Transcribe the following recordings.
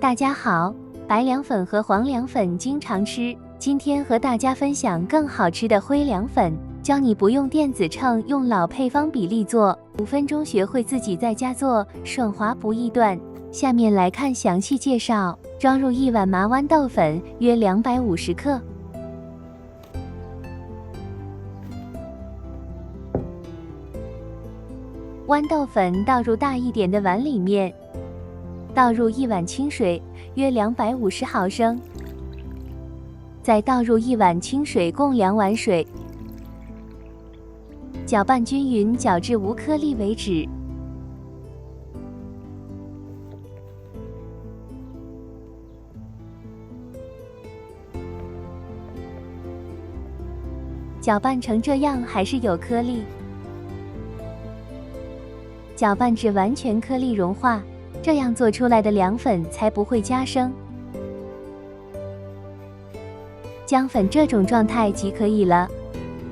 大家好，白凉粉和黄凉粉经常吃，今天和大家分享更好吃的灰凉粉，教你不用电子秤，用老配方比例做，5分钟学会自己在家做，爽滑不易断。下面来看详细介绍。装入1碗麻豌豆粉，约250克。豌豆粉倒入大一点的碗里面，倒入1碗清水，约250毫升，再倒入1碗清水，共2碗水，搅拌均匀，搅至无颗粒为止。搅拌成这样还是有颗粒，搅拌至完全颗粒融化，这样做出来的凉粉才不会加生。浆粉这种状态即可以了。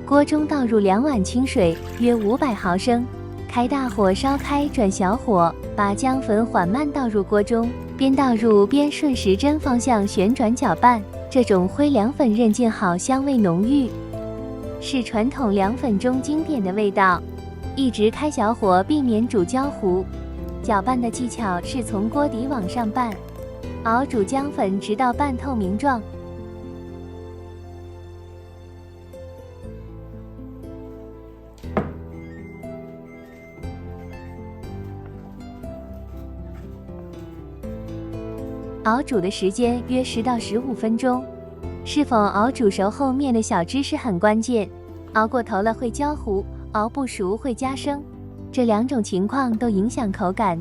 锅中倒入2碗清水，约500毫升，开大火烧开，转小火，把浆粉缓慢倒入锅中，边倒入边顺时针方向旋转搅拌。这种灰凉粉韧劲好，香味浓郁，是传统凉粉中经典的味道。一直开小火，避免煮焦糊。搅拌的技巧是从锅底往上拌，熬煮浆粉直到半透明状。熬煮的时间约10到15分钟。是否熬煮熟后面的小知识很关键，熬过头了会焦糊，熬不熟会加生，这2种情况都影响口感。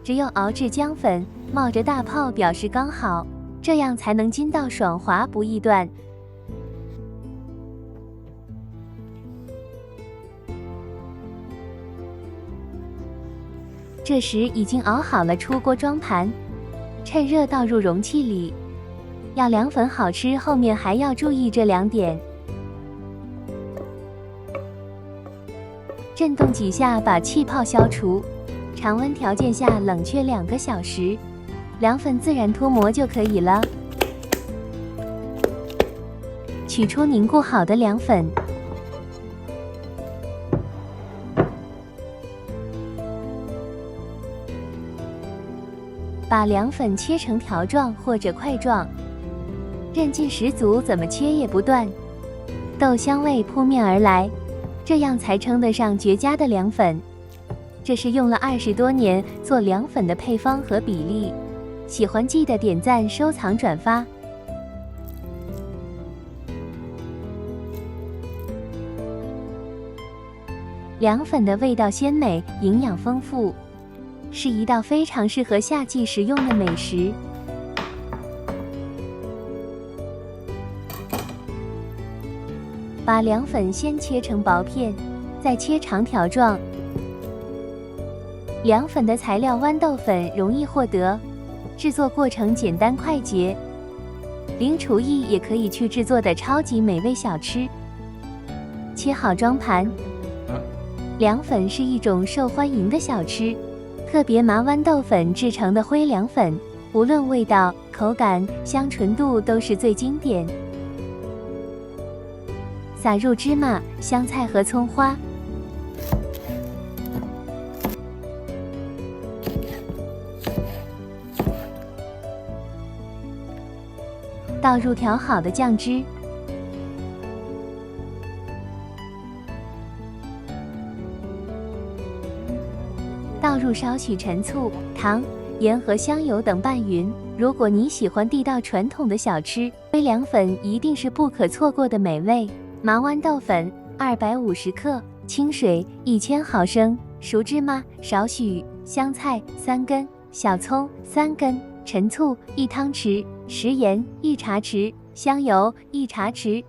只有熬至浆粉冒着大泡表示刚好，这样才能筋道爽滑不易断。这时已经熬好了，出锅装盘，趁热倒入容器里。要凉粉好吃，后面还要注意这2点。震动几下把气泡消除，常温条件下冷却2个小时，凉粉自然脱模就可以了。取出凝固好的凉粉，把凉粉切成条状或者块状，韧劲十足，怎么切也不断，豆香味扑面而来，这样才称得上绝佳的凉粉。这是用了20多年做凉粉的配方和比例。喜欢记得点赞、收藏、转发。凉粉的味道鲜美，营养丰富，是一道非常适合夏季食用的美食。把凉粉先切成薄片，再切长条状。凉粉的材料豌豆粉容易获得，制作过程简单快捷，零厨艺也可以去制作的超级美味小吃。切好装盘。凉粉是一种受欢迎的小吃，特别麻豌豆粉制成的灰凉粉，无论味道、口感、香醇度都是最经典。撒入芝麻、香菜和葱花，倒入调好的酱汁，倒入少许陈醋、糖、盐和香油等拌匀。如果你喜欢地道传统的小吃，灰凉粉一定是不可错过的美味。麻豌豆粉250克，清水1000毫升，熟芝麻少许，香菜3根，小葱3根，陈醋1汤匙，食盐1茶匙，香油1茶匙，